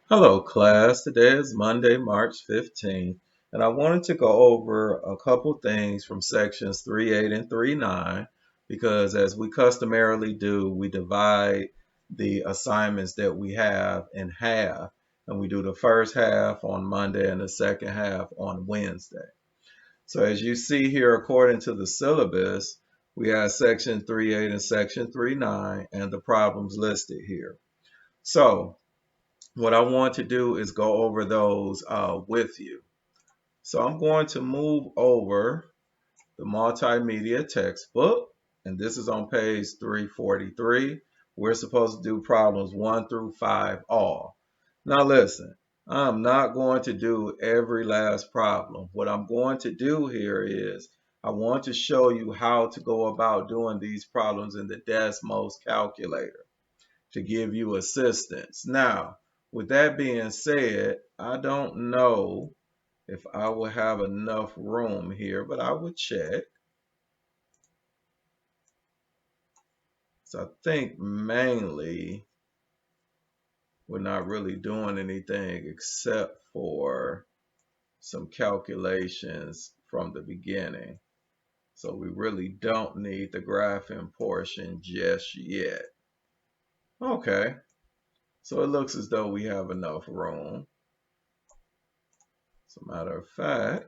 Hello, class. Today is Monday, March 15th, and I wanted to go over a couple things from sections 3.8 and 3.9 because, as we customarily do, we divide the assignments that we have in half, and we do the first half on Monday and the second half on Wednesday. So, as you see here, according to the syllabus, we have section 3.8 and section 3.9, and the problems listed here. So, what I want to do is go over those with you. So I'm going to move over the multimedia textbook, and this is on page 343. We're supposed to do problems 1 through 5 all. Now listen, I'm not going to do every last problem. What I'm going to do here is I want to show you how to go about doing these problems in the Desmos calculator to give you assistance. Now, with that being said, I don't know if I will have enough room here, but I will check. So I think mainly we're not really doing anything except for some calculations from the beginning. So we really don't need the graphing portion just yet. Okay, so it looks as though we have enough room. As a matter of fact,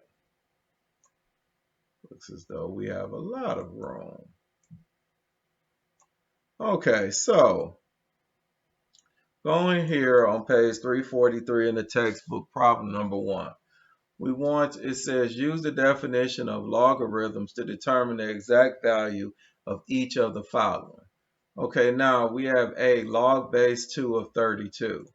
looks as though we have a lot of room. Okay, so going here on page 343 in the textbook, problem number 1. It says use the definition of logarithms to determine the exact value of each of the following. Okay, now we have a log base 2 of 32.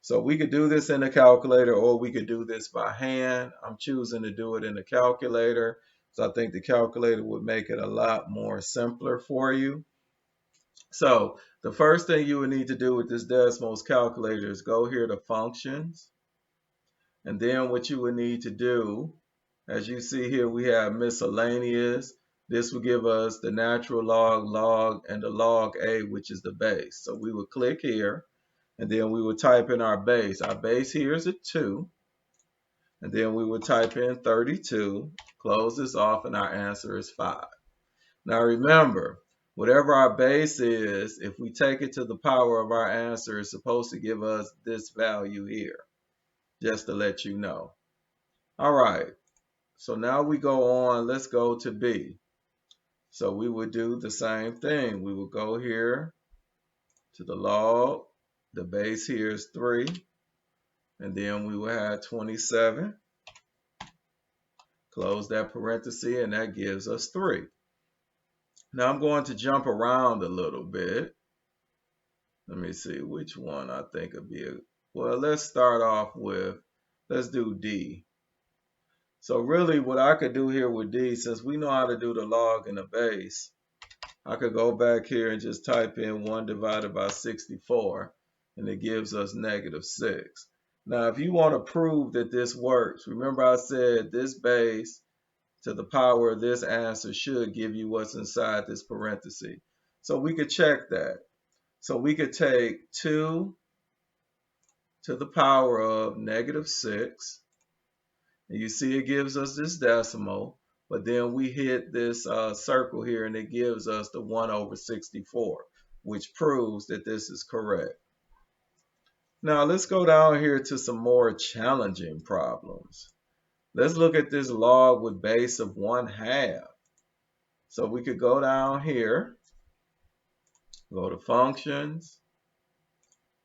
So we could do this in the calculator or we could do this by hand. I'm choosing to do it in the calculator. So I think the calculator would make it a lot more simpler for you. So the first thing you would need to do with this Desmos calculator is go here to functions. And then what you would need to do, as you see here, we have miscellaneous. This will give us the natural log, and the log A, which is the base. So we would click here, and then we would type in our base. Our base here is a 2. And then we would type in 32, close this off, and our answer is 5. Now remember, whatever our base is, if we take it to the power of our answer, it's supposed to give us this value here, just to let you know. All right, so now we go on, let's go to B. So we would do the same thing. We would go here to the log, the base here is 3, and then we will have 27, close that parenthesis, and that gives us 3. Now I'm going to jump around a little bit. Let me see which one I think would be well, let's start off with, let's do D. So really what I could do here with D, since we know how to do the log and the base, I could go back here and just type in 1 divided by 64, and it gives us -6. Now, if you want to prove that this works, remember I said this base to the power of this answer should give you what's inside this parenthesis. So we could check that. So we could take 2 to the power of -6. And you see it gives us this decimal, but then we hit this circle here and it gives us the 1 over 64, which proves that this is correct. Now let's go down here to some more challenging problems. Let's look at this log with base of 1/2. So we could go down here, go to functions,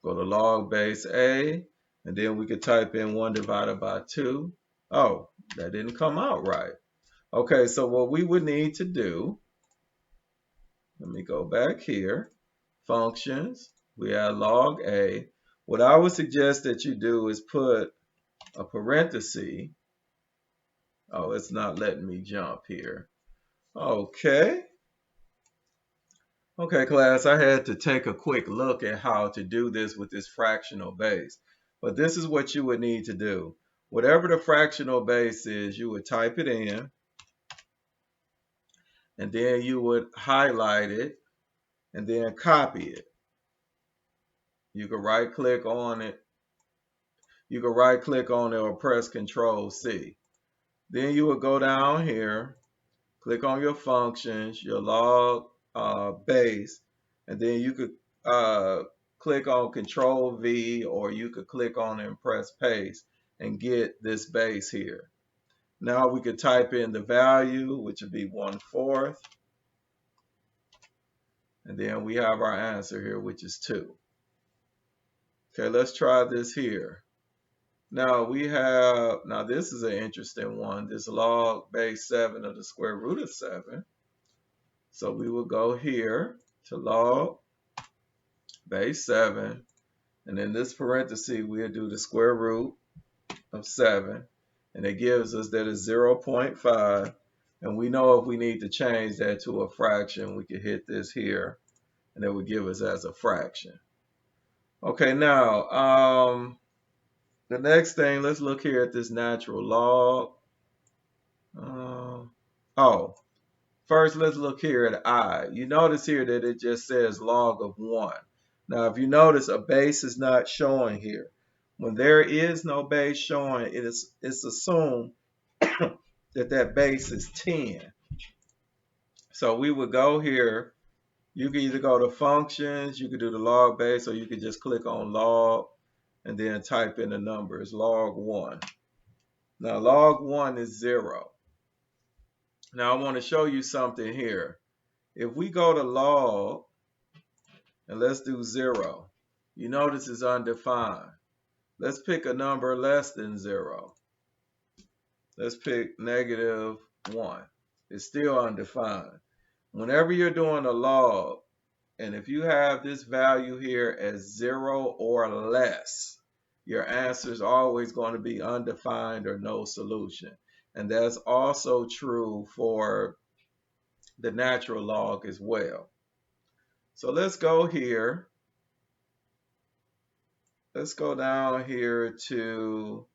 go to log base A, and then we could type in 1 divided by 2. Oh, that didn't come out right. Okay, so what we would need to do, let me go back here, functions, we have log A. What I would suggest that you do is put a parenthesis. Oh, it's not letting me jump here. Okay. Okay, class, I had to take a quick look at how to do this with this fractional base. But this is what you would need to do. Whatever the fractional base is, you would type it in, and then you would highlight it, and then copy it. You can right click on it you can right click on it or press Control C. Then you would go down here, click on your functions, your log base, and then you could click on Control V, or you could click on it and press paste and get this base here. Now we could type in the value, which would be 1/4. And then we have our answer here, which is 2. Okay, let's try this here. Now this is an interesting one, this log base 7 of the square root of 7. So we will go here to log base 7, and in this parenthesis we'll do the square root of 7, and it gives us that is 0.5, and we know if we need to change that to a fraction, we could hit this here, and it would give us as a fraction. Okay, now the next thing, let's look here at this natural log. First let's look here at I. You notice here that it just says log of 1. Now if you notice, a base is not showing here. When there is no base showing, it's assumed that base is 10. So we would go here. You can either go to functions, you could do the log base, or you could just click on log and then type in the numbers, log 1. Now log 1 is 0. Now I want to show you something here. If we go to log and let's do 0, you notice it's undefined. Let's pick a number less than 0. Let's pick -1. It's still undefined. Whenever you're doing a log, and if you have this value here as 0 or less, your answer is always going to be undefined or no solution. And that's also true for the natural log as well. So let's go here. Let's go down here to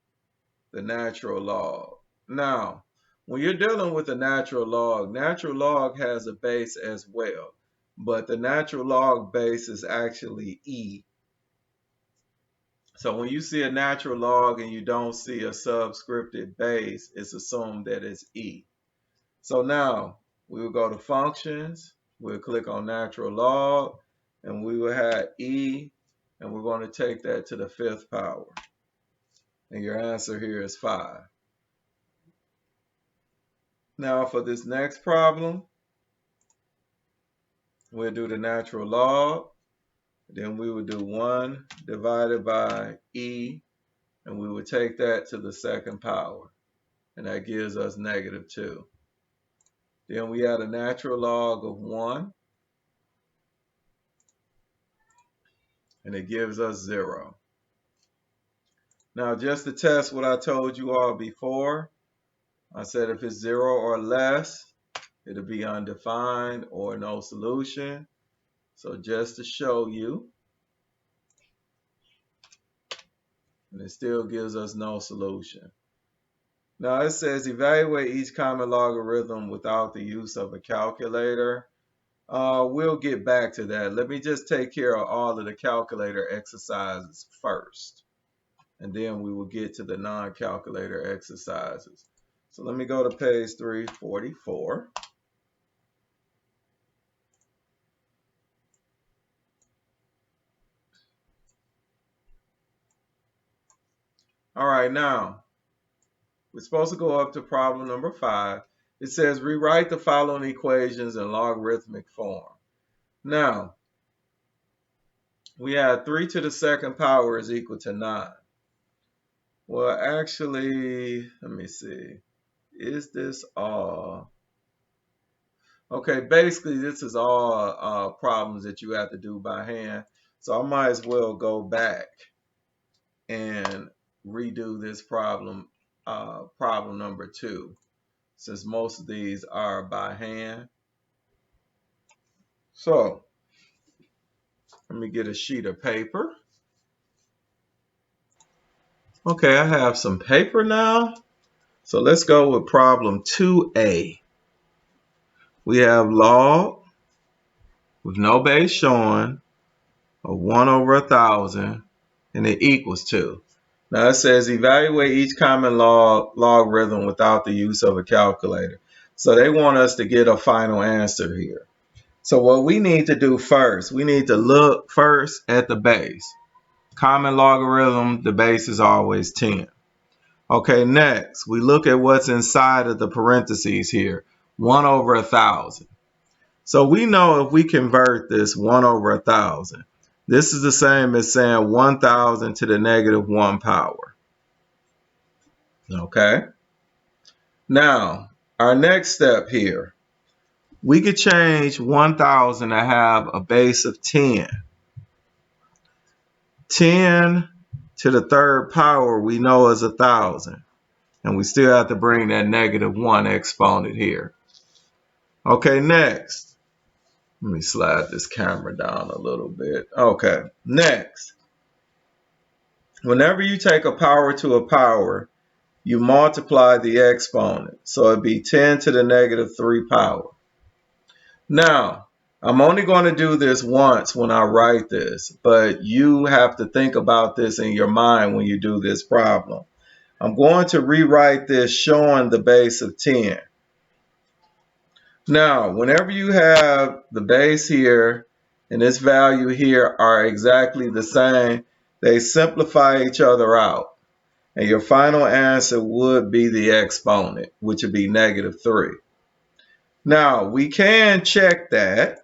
the natural log. Now, when you're dealing with a natural log has a base as well, but the natural log base is actually E. So when you see a natural log and you don't see a subscripted base, it's assumed that it's E. So now we will go to functions, we'll click on natural log, and we will have E, and we're going to take that to the 5th power. And your answer here is 5. Now for this next problem, we'll do the natural log. Then we will do 1 divided by E, and we will take that to the 2nd power. And that gives us -2. Then we add a natural log of 1, and it gives us 0. Now just to test what I told you all before, I said if it's 0 or less, it'll be undefined or no solution. So just to show you, and it still gives us no solution. Now it says evaluate each common logarithm without the use of a calculator. We'll get back to that. Let me just take care of all of the calculator exercises first, and then we will get to the non-calculator exercises. So let me go to page 344. All right, now we're supposed to go up to problem number 5. It says rewrite the following equations in logarithmic form. Now, we have 3 to the 2nd power is equal to 9. Well, actually, let me see. Is this all? Okay, basically this is all problems that you have to do by hand. So I might as well go back and redo this problem, problem number 2, since most of these are by hand. So let me get a sheet of paper. Okay, I have some paper now. So let's go with problem 2A. We have log with no base showing of 1/1000, and it equals 2. Now it says evaluate each common logarithm without the use of a calculator. So they want us to get a final answer here. So what we need to do first, we need to look first at the base. Common logarithm, the base is always 10. Okay, next, we look at what's inside of the parentheses here. 1 over 1,000. So we know if we convert this 1 over 1,000, this is the same as saying 1,000 to the negative 1 power. Okay. Now, our next step here, we could change 1,000 to have a base of 10. 10 to the third power we know is 1,000. And we still have to bring that negative 1 exponent here. Okay, next. Let me slide this camera down a little bit. Okay, next. Whenever you take a power to a power, you multiply the exponent. So it'd be 10 to the negative 3 power. Now, I'm only going to do this once when I write this, but you have to think about this in your mind when you do this problem. I'm going to rewrite this showing the base of 10. Now, whenever you have the base here and this value here are exactly the same, they simplify each other out. And your final answer would be the exponent, which would be negative 3. Now, we can check that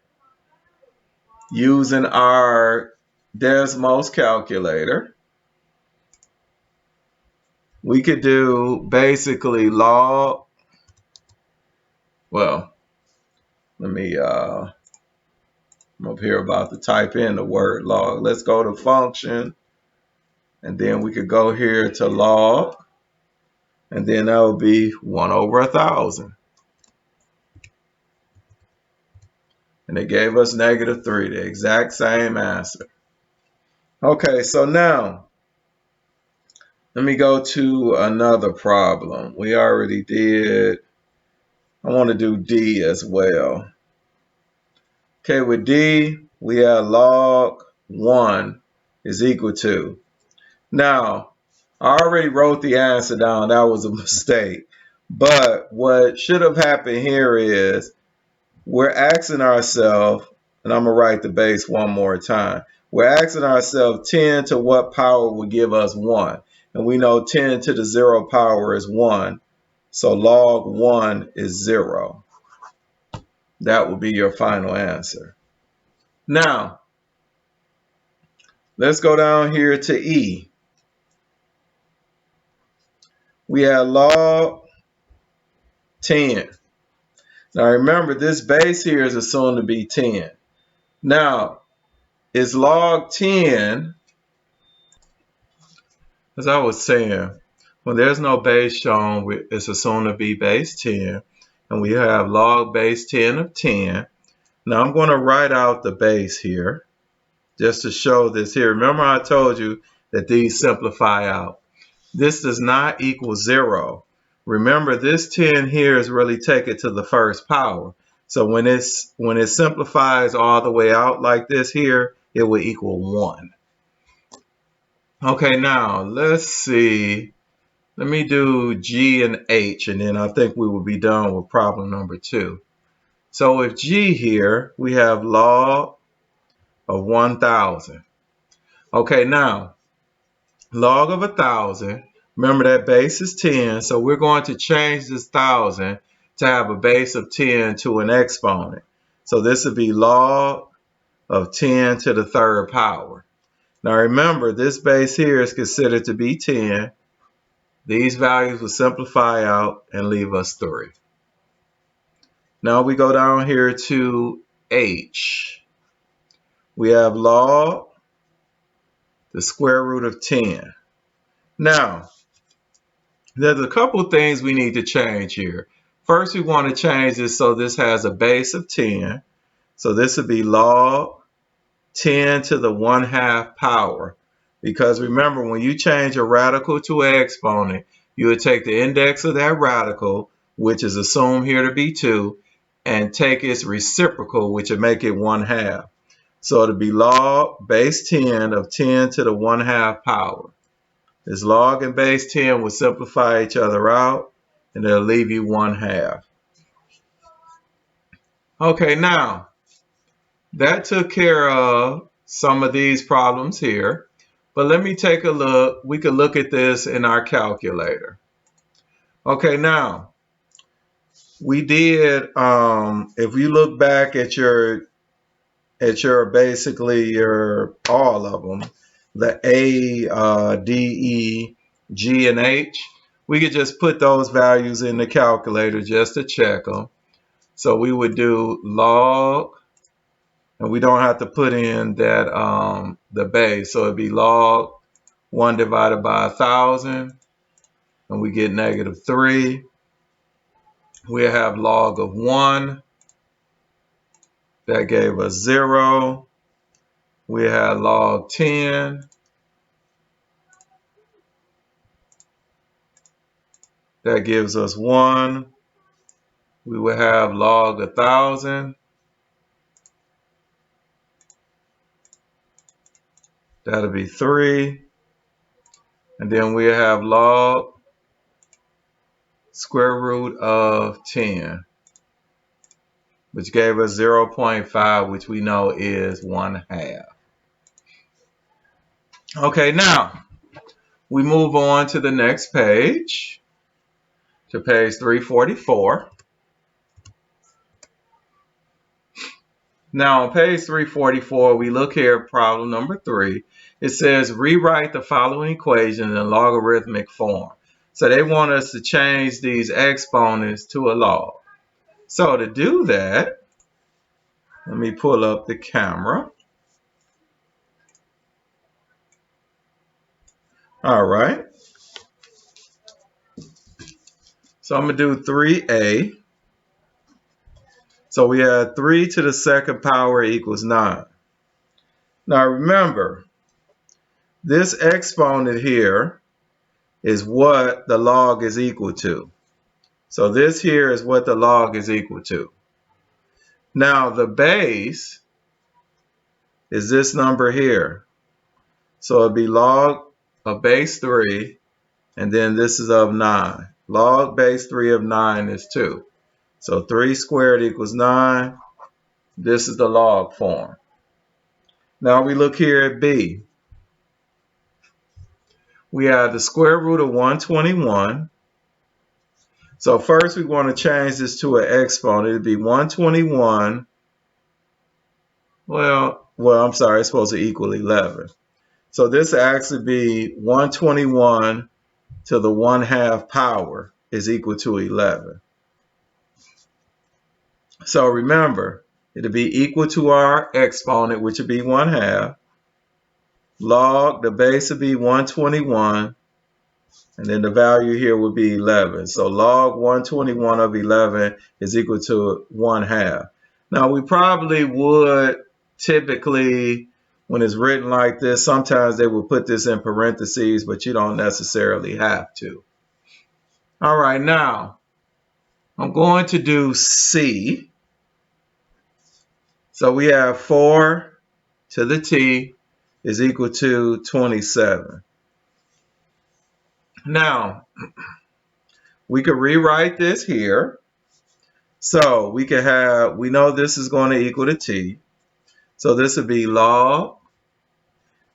using our Desmos calculator. We could do basically log, well, I'm up here about to type in the word log. Let's go to function, and then we could go here to log, and then that would be 1 over 1,000. And it gave us negative 3, the exact same answer. Okay, so now, let me go to another problem. We already did, I want to do D as well. Okay, with D, we have log 1 is equal to. Now, I already wrote the answer down. That was a mistake. But what should have happened here is we're asking ourselves, and I'm going to write the base one more time. We're asking ourselves 10 to what power will give us 1? And we know 10 to the 0 power is 1. So log 1 is 0. That will be your final answer. Now, let's go down here to E. We have log 10. Now remember, this base here is assumed to be 10. Now, is log 10, as I was saying, when there's no base shown, it's assumed to be base 10. And we have log base 10 of 10. Now I'm going to write out the base here just to show this here. Remember I told you that these simplify out. This does not equal 0. Remember, this 10 here is really taken to the first power. So when it simplifies all the way out like this here, it will equal 1. Okay, now let's see. Let me do G and H, and then I think we will be done with problem number 2. So with G here, we have log of 1,000. Okay, now log of 1,000. Remember that base is 10, so we're going to change this 1,000 to have a base of 10 to an exponent. So this would be log of 10 to the third power. Now remember, this base here is considered to be 10. These values will simplify out and leave us 3. Now we go down here to H. We have log the square root of 10. Now, there's a couple things we need to change here. First, we want to change this so this has a base of 10. So this would be log 10 to the 1/2 power. Because remember, when you change a radical to an exponent, you would take the index of that radical, which is assumed here to be 2, and take its reciprocal, which would make it 1/2. So it'll be log base 10 of 10 to the 1/2 power. This log and base 10 will simplify each other out, and it'll leave you 1/2. Okay, now that took care of some of these problems here, but let me take a look. We could look at this in our calculator. Okay, now we did, if you look back at your basically your all of them, the A, D, E, G, and H, we could just put those values in the calculator just to check them. So we would do log, and we don't have to put in that the base. So it'd be log 1 divided by 1,000, and we get -3. We have log of 1, that gave us 0. We had log 10, that gives us 1. We would have log 1,000, that'll be 3. And then we have log square root of 10, which gave us 0.5, which we know is 1/2. Okay, now we move on to the next page, to page 344. Now on page 344, we look here at problem number 3. It says rewrite the following equation in logarithmic form. So they want us to change these exponents to a log. So to do that, let me pull up the camera. All right. So I'm going to do 3a. So we have 3 to the second power equals 9. Now remember, this exponent here is what the log is equal to. So this here is what the log is equal to. Now the base is this number here. So it'd be log of base 3, and then this is of 9. Log base 3 of 9 is 2. So 3 squared equals 9. This is the log form. Now we look here at B. We have the square root of 121. So first we want to change this to an exponent. It'd be 121. Well, I'm sorry, it's supposed to equal 11. So this will actually be 121 to the 1/2 power is equal to 11. So remember, it'll be equal to our exponent, which would be 1/2. Log, the base would be 121, and then the value here would be 11. So log 121 of 11 is equal to 1/2. Now we probably would typically, when it's written like this, sometimes they will put this in parentheses, but you don't necessarily have to. All right, now I'm going to do C. So we have 4 to the t is equal to 27. Now, we could rewrite this here. So we could have, we know this is going to equal to t. So this would be log,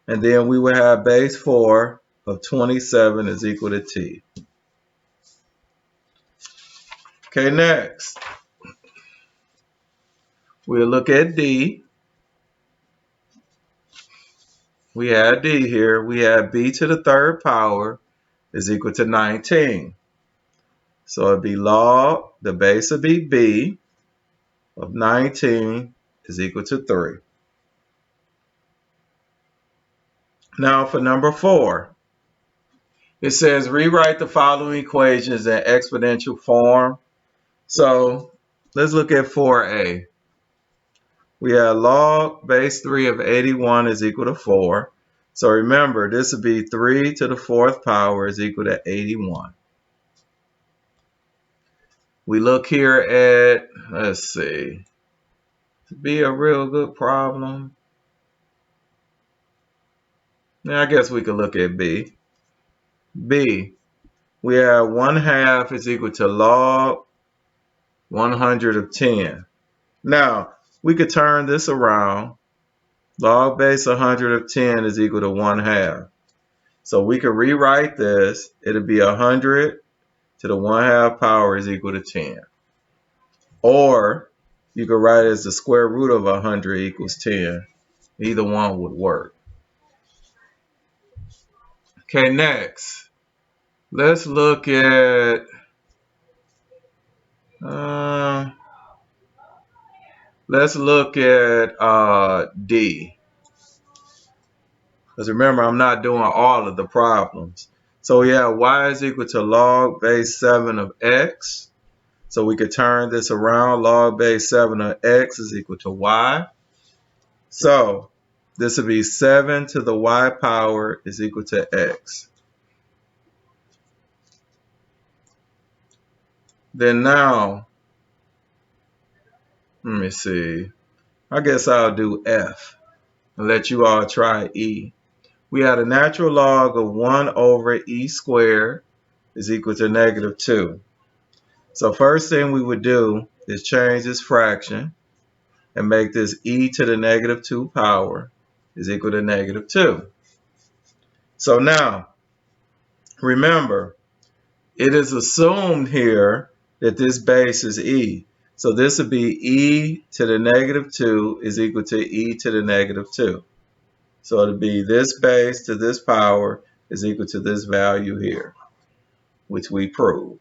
and then we would have base 4 of 27 is equal to t. Okay, next, we'll look at D. We have D here. We have b to the third power is equal to 19. So it'd be log, the base would be b of 19 is equal to 3. Now for number 4, it says rewrite the following equations in exponential form. So let's look at 4a. We have log base 3 of 81 is equal to 4. So remember, this would be 3 to the 4th power is equal to 81. We look here at, let's see, to be a real good problem. Now I guess we could look at B. B, we have 1/2 is equal to log 100 of 10. Now, we could turn this around. Log base 100 of 10 is equal to 1/2. So we could rewrite this. It'll be 100 to the 1/2 power is equal to 10. Or you could write it as the square root of 100 equals 10. Either one would work. Okay, next. Let's look at D. Because remember, I'm not doing all of the problems. So we have y is equal to log base 7 of x. So we could turn this around. Log base 7 of x is equal to y. So this would be 7 to the y power is equal to x. Then now, let me see. I guess I'll do F and let you all try E. We had a natural log of 1 over e squared is equal to -2. So first thing we would do is change this fraction and make this e to the -2 power is equal to -2. So now, remember, it is assumed here that this base is e. So this would be e to the -2 is equal to e to the -2. So it'll be this base to this power is equal to this value here, which we proved.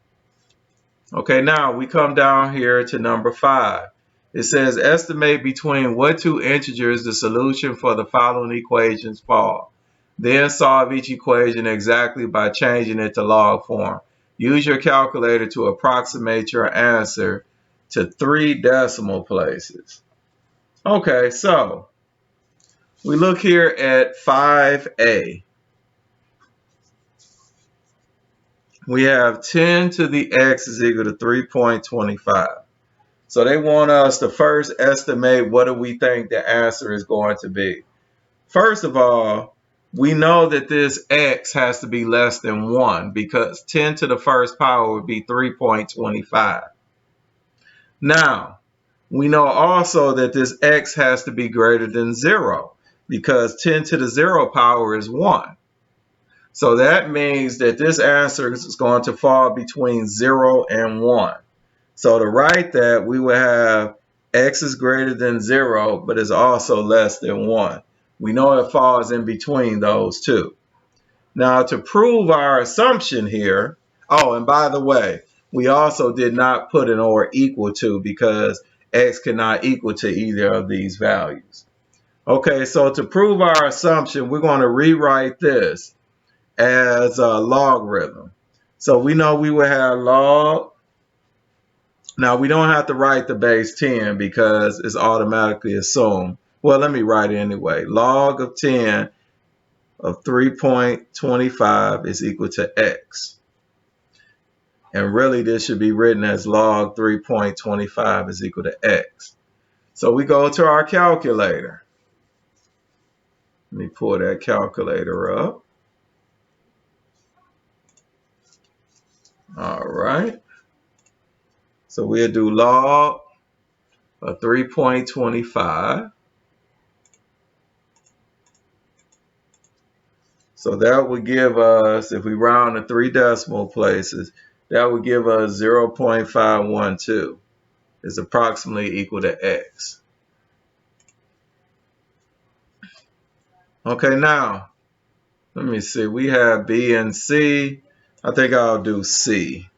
Okay, now we come down here to number 5. It says estimate between what two integers the solution for the following equations fall. Then solve each equation exactly by changing it to log form. Use your calculator to approximate your answer to 3 decimal places. Okay, so we look here at 5a. We have 10 to the x is equal to 3.25. So they want us to first estimate what do we think the answer is going to be. First of all, we know that this x has to be less than 1 because 10 to the first power would be 3.25. Now, we know also that this x has to be greater than 0 because 10 to the 0 power is 1. So that means that this answer is going to fall between 0 and 1. So to write that, we would have x is greater than 0, but is also less than 1. We know it falls in between those two. Now to prove our assumption here, oh, and by the way, we also did not put an or equal to because x cannot equal to either of these values. Okay, so to prove our assumption, we're going to rewrite this as a logarithm. So we know we would have log. Now we don't have to write the base 10 because it's automatically assumed. Well, let me write it anyway. Log of 10 of 3.25 is equal to x. And really this should be written as log 3.25 is equal to x. So we go to our calculator. Let me pull that calculator up. All right. So we'll do log of 3.25. So that would give us, if we round to 3 decimal places, that would give us 0.512 is approximately equal to x. Okay, now, let me see. We have B and C. I think I'll do C.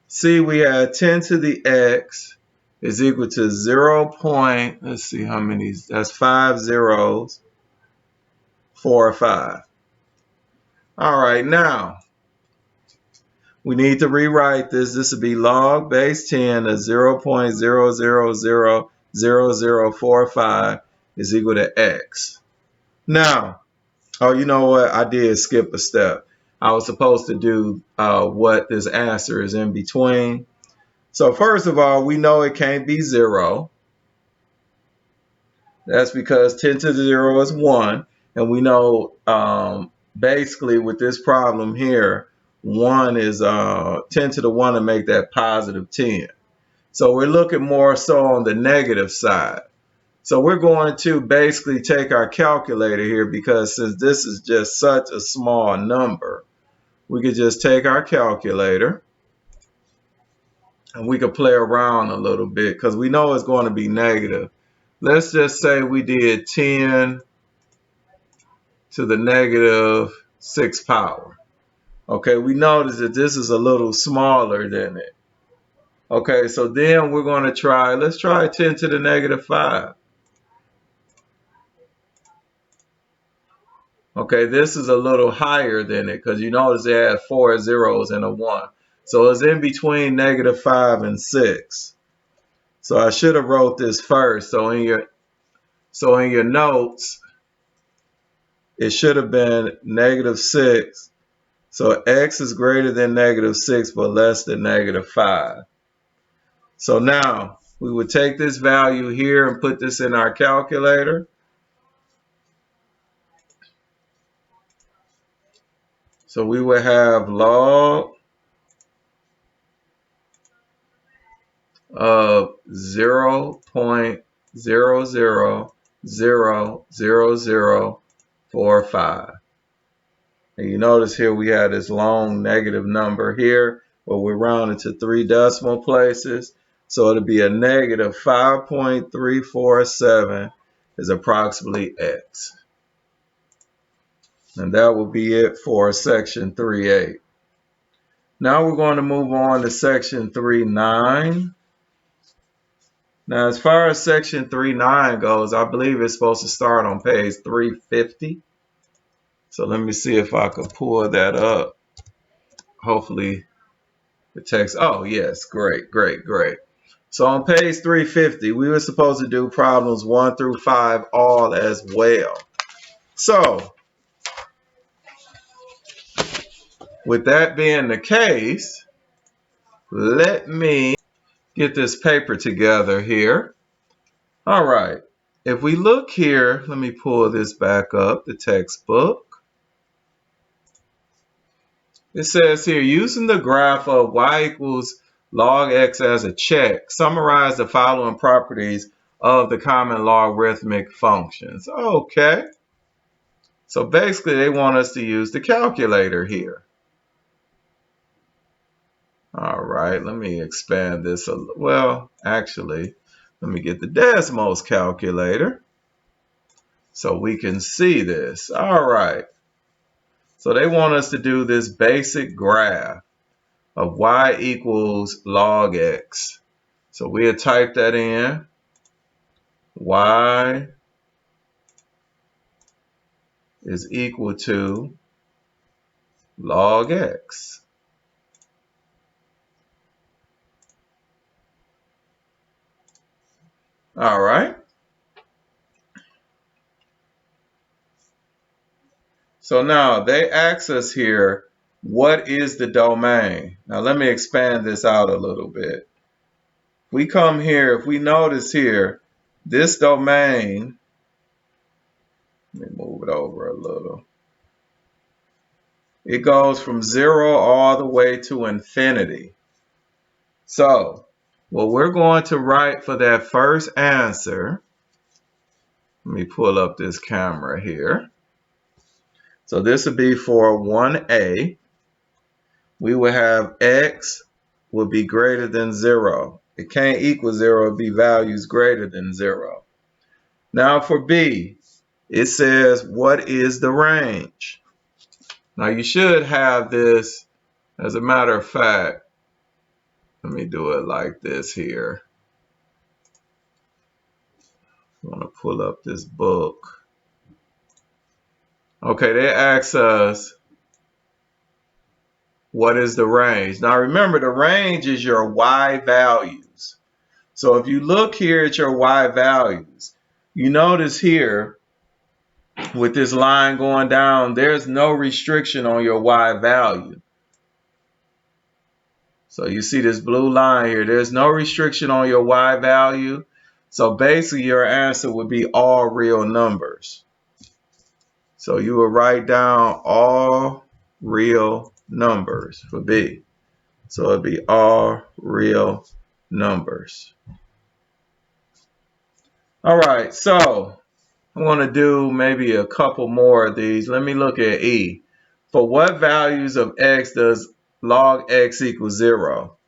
C, we have 10 to the x is equal to 0. Let's see how many, that's 5 zeros, 4 or 5. All right, now, we need to rewrite this. This would be log base 10 of 0.0000045 is equal to x. Now, oh, you know what? I did skip a step. I was supposed to do what this answer is in between. So first of all, we know it can't be 0. That's because 10 to the 0 is 1. And we know basically with this problem here, 1 is 10 to the 1 to make that positive 10. So we're looking more so on the negative side. So we're going to basically take our calculator here, because since this is just such a small number, we could just take our calculator and we could play around a little bit because we know it's going to be negative. Let's just say we did 10 to the negative 6 power. Okay, we notice that this is a little smaller than it. Okay, so then we're going to try, let's try 10 to the negative 5. Okay, this is a little higher than it because you notice they had 4 zeros and a 1. So it's in between negative 5 and 6. So I should have wrote this first. So in your notes, it should have been negative 6. So x is greater than negative 6 but less than negative 5. So now we would take this value here and put this in our calculator. So we would have log of 0.00000045. And you notice here we have this long negative number here, but we're rounding to 3 decimal places. So it'll be a negative 5.347 is approximately x. And that will be it for section 3.8. Now we're going to move on to section 3.9. Now, as far as section 3.9 goes, I believe it's supposed to start on page 350. So let me see if I could pull that up. Hopefully the text, oh yes, great. So on page 350, we were supposed to do problems 1 through 5 all as well. So with that being the case, let me get this paper together here. All right, if we look here, let me pull this back up, the textbook. It says here, using the graph of y equals log x as a check, summarize the following properties of the common logarithmic functions. Okay. So basically they want us to use the calculator here. All right, let me expand this a little. Well, actually, let me get the Desmos calculator so we can see this. All right. So they want us to do this basic graph of y equals log x. So we'll type that in. Y is equal to log x. All right. So now they ask us here, what is the domain? Now let me expand this out a little bit. We come here, if we notice here, this domain, let me move it over a little. It goes from 0 all the way to infinity. So what we're going to write for that first answer, let me pull up this camera here. So this would be for 1a. We would have x would be greater than 0. It can't equal 0, it'd be values greater than 0. Now for b, it says, what is the range? Now you should have this, as a matter of fact, let me do it like this here. I want to pull up this book. Okay, they ask us, what is the range? Now remember, the range is your y values. So if you look here at your y values, you notice here with this line going down, there's no restriction on your y value. So you see this blue line here, there's no restriction on your y value. So basically your answer would be all real numbers. So you will write down all real numbers for B. So it'll be all real numbers. All right, so I'm going to do maybe a couple more of these. Let me look at E. For what values of x does log x equal 0?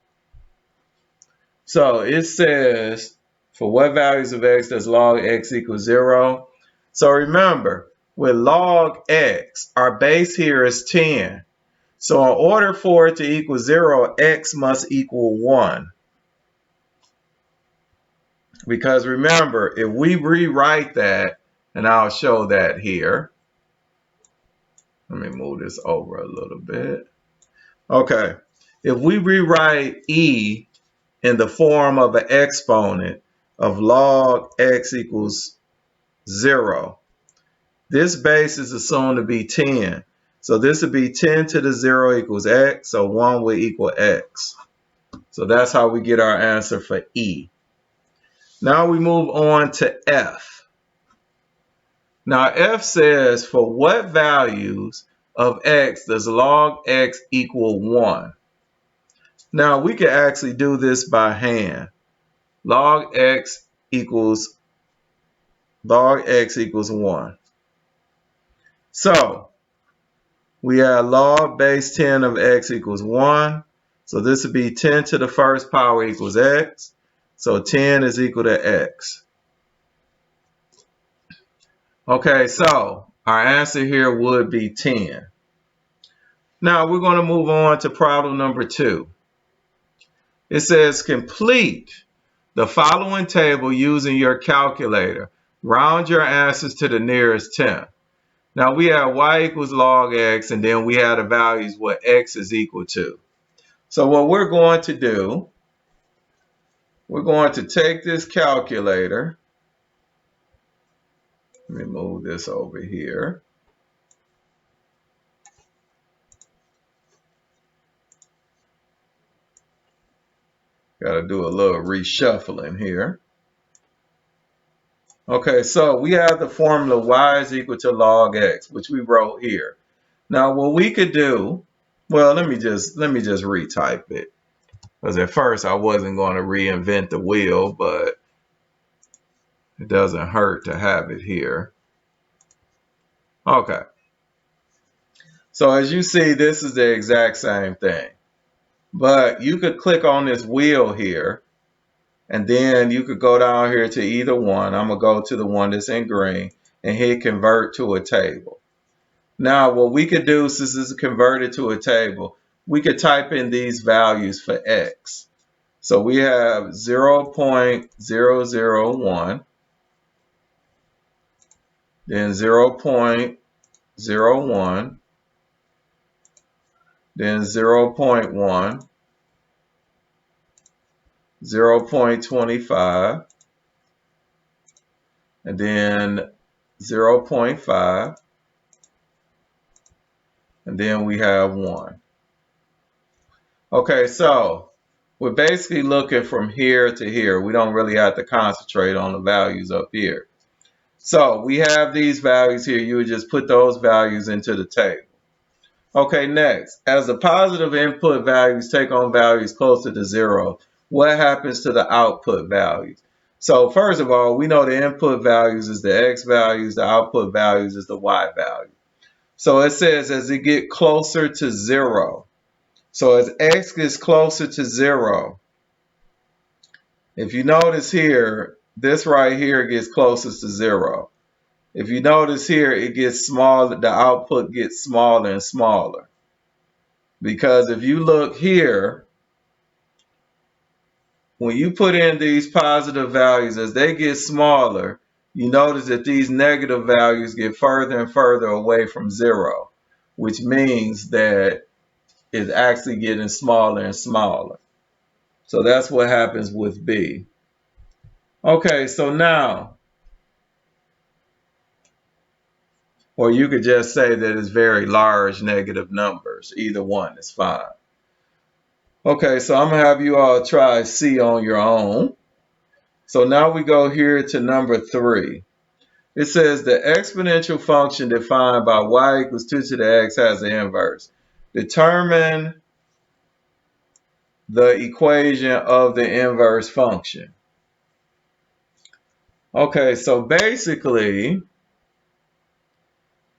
So it says, for what values of x does log x equal 0? So remember, with log x, our base here is 10. So in order for it to equal 0, x must equal 1. Because remember, if we rewrite that, and I'll show that here. Let me move this over a little bit. Okay, if we rewrite E in the form of an exponent of log x equals 0, this base is assumed to be 10. So this would be 10 to the 0 equals x, so 1 will equal x. So that's how we get our answer for E. Now we move on to F. Now F says, for what values of x does log x equal 1? Now we can actually do this by hand. Log x equals 1. So we have log base 10 of x equals 1. So this would be 10 to the first power equals x. So 10 is equal to x. Okay, so our answer here would be 10. Now we're going to move on to problem number 2. It says complete the following table using your calculator. Round your answers to the nearest 10. Now we have y equals log x, and then we have the values what x is equal to. So what we're going to do, we're going to take this calculator. Let me move this over here. Got to do a little reshuffling here. Okay, so we have the formula y is equal to log x, which we wrote here. Now what we could do, well, let me just retype it. Because at first I wasn't going to reinvent the wheel, but it doesn't hurt to have it here. Okay. So as you see, this is the exact same thing. But you could click on this wheel here, and then you could go down here to either one. I'm going to go to the one that's in green and hit convert to a table. Now what we could do, since this is converted to a table, we could type in these values for x. So we have 0.001, then 0.01, then 0.1, 0.25, and then 0.5, and then we have 1. Okay, so we're basically looking from here to here. We don't really have to concentrate on the values up here. So we have these values here. You would just put those values into the table. Okay, next, as the positive input values take on values closer to 0, what happens to the output values? So first of all, we know the input values is the x values, the output values is the y value. So it says as it gets closer to 0. So as x gets closer to 0, if you notice here, this right here gets closest to 0. If you notice here, it gets smaller, the output gets smaller and smaller. Because if you look here, when you put in these positive values, as they get smaller, you notice that these negative values get further and further away from 0, which means that it's actually getting smaller and smaller. So that's what happens with B. Okay, so now, or you could just say that it's very large negative numbers. Either one is fine. Okay, so I'm going to have you all try C on your own. So now we go here to number 3. It says the exponential function defined by y equals 2 to the x has the inverse. Determine the equation of the inverse function. Okay, so basically,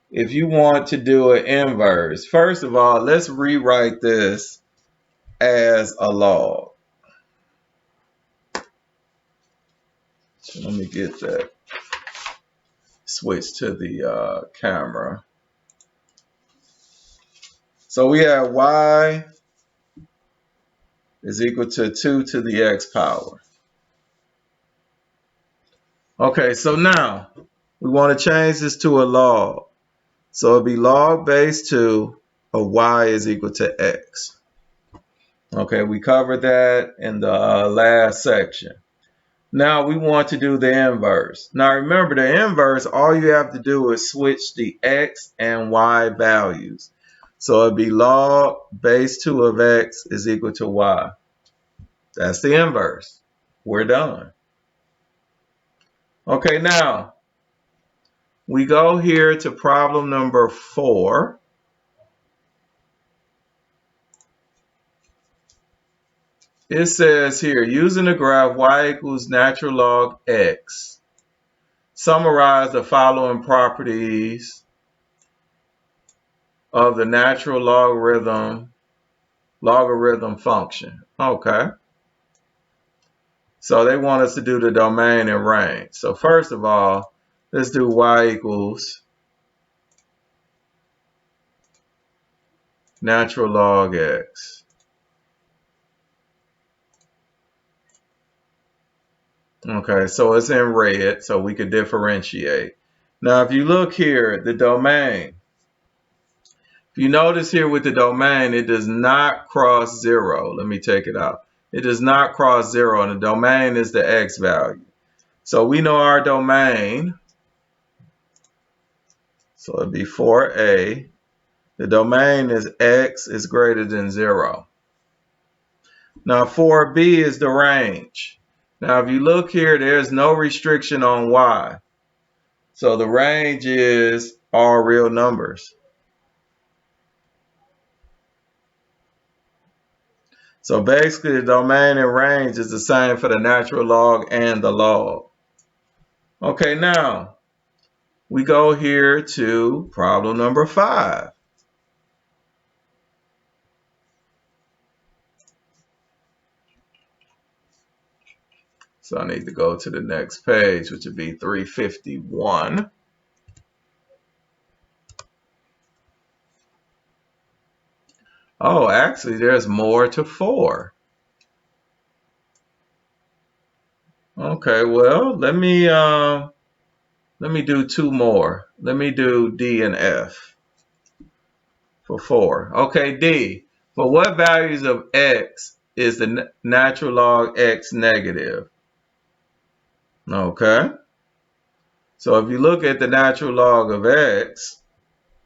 if you want to do an inverse, first of all, let's rewrite this as a log. So let me get that. Switch to the camera. So we have y is equal to 2 to the x power. Okay, so now we want to change this to a log. So it'll be log base 2 of y is equal to x. Okay, we covered that in the last section. Now we want to do the inverse. Now remember, the inverse, all you have to do is switch the x and y values. So it'll be log base 2 of x is equal to y. That's the inverse. We're done. Okay, now we go here to problem number 4. It says here, using the graph y equals natural log x, summarize the following properties of the natural logarithm function. Okay. So they want us to do the domain and range. So first of all, let's do y equals natural log x. Okay, so it's in red, so we could differentiate. Now, if you look here, the domain, if you notice here with the domain, it does not cross 0. Let me take it out. It does not cross 0, and the domain is the x value. So we know our domain, so it'd be 4a. The domain is x is greater than 0. Now, 4b is the range. Now, if you look here, there's no restriction on y. So the range is all real numbers. So basically, the domain and range is the same for the natural log and the log. Okay, now we go here to problem number 5. So I need to go to the next page, which would be 351. Oh, actually, there's more to 4. Okay, well, let me do 2 more. Let me do D and F for 4. Okay, D. For what values of x is the natural log x negative? Okay. So if you look at the natural log of x,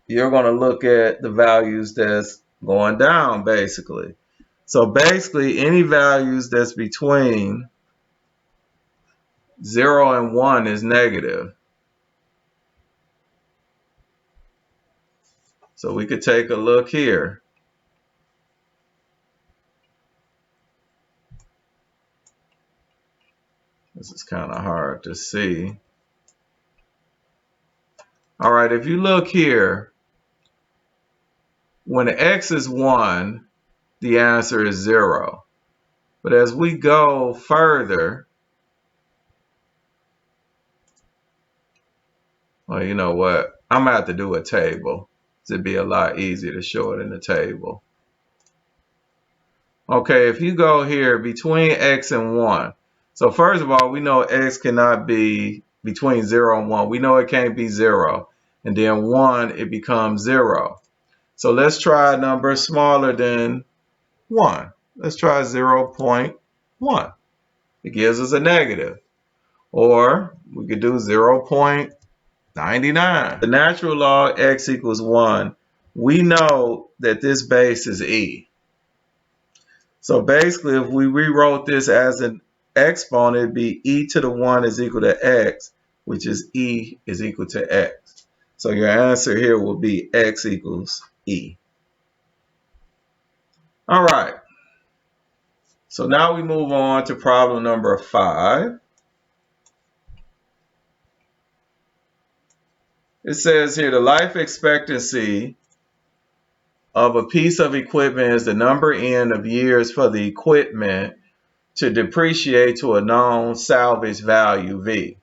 you're going to look at the values that's going down, basically. So basically, any values that's between 0 and 1 is negative. So we could take a look here. This is kind of hard to see. All right, if you look here, when x is 1, the answer is 0. But as we go further, well, you know what? I'm going to have to do a table. It'd be a lot easier to show it in the table. Okay, if you go here between x and 1. So first of all, we know x cannot be between 0 and 1. We know it can't be 0. And then 1, it becomes 0. So let's try a number smaller than 1. Let's try 0.1. It gives us a negative. Or we could do 0.99. The natural log x equals 1. We know that this base is e. So basically, if we rewrote this as an exponent, it'd be e to the 1 is equal to x which is E is equal to X. So your answer here will be X equals E. All right. So now we move on to problem number 5. It says here the life expectancy of a piece of equipment is the number n of years for the equipment to depreciate to a known salvage value V.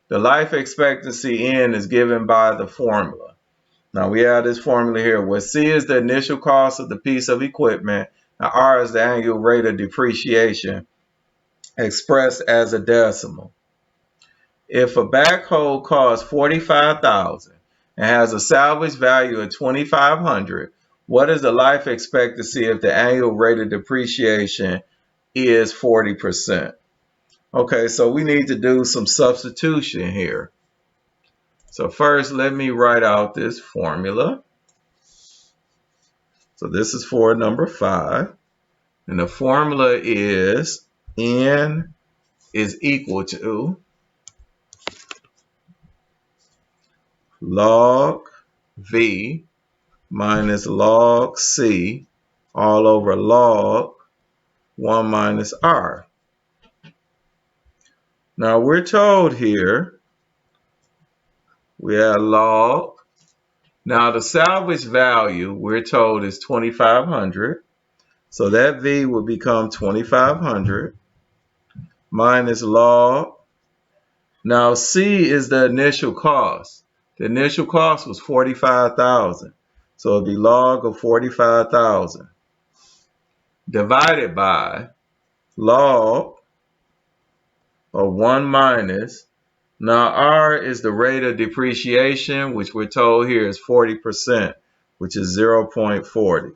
The life expectancy n is given by the formula. Now we have this formula here where C is the initial cost of the piece of equipment and R is the annual rate of depreciation expressed as a decimal. If a backhoe costs $45,000 and has a salvage value of $2,500, what is the life expectancy if the annual rate of depreciation is 40%? Okay, so we need to do some substitution here. So first, let me write out this formula. So this is for number 5. And the formula is N is equal to log V minus log C all over log 1 minus R. Now we're told here we have log. Now the salvage value we're told is 2,500. So that V will become 2,500 minus log. Now C is the initial cost. The initial cost was 45,000. So it'll be log of 45,000 divided by log of 1 minus. Now R is the rate of depreciation, which we're told here is 40%, which is 0.40.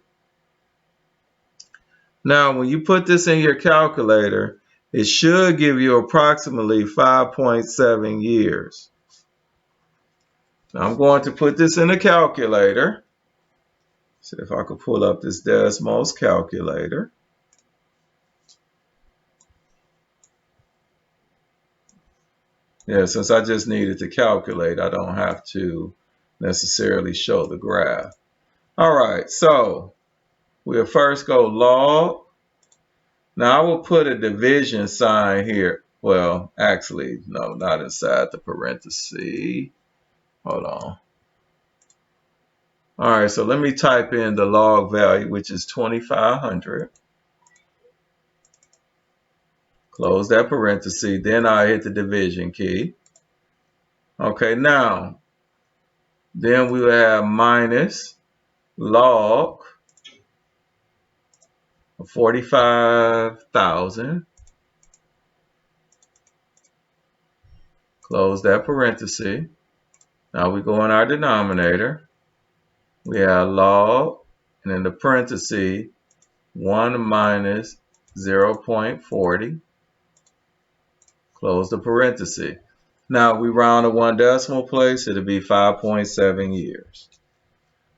Now when you put this in your calculator, it should give you approximately 5.7 years. Now I'm going to put this in a calculator. See if I can pull up this Desmos calculator. Yeah, since I just needed to calculate, I don't have to necessarily show the graph. All right, so we'll first go log. Now I will put a division sign here. Well, actually, no, not inside the parenthesis. Hold on. All right, so let me type in the log value, which is 2,500. Close that parenthesis. Then I hit the division key. Okay, now, then we will have minus log of 45,000. Close that parenthesis. Now we go in our denominator. We have log, and in the parenthesis, 1 minus 0.40. Close the parenthesis. Now we round to 1 decimal place, it'll be 5.7 years.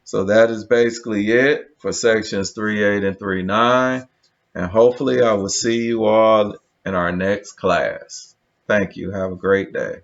So that is basically it for sections 3.8 and 3.9. And hopefully I will see you all in our next class. Thank you. Have a great day.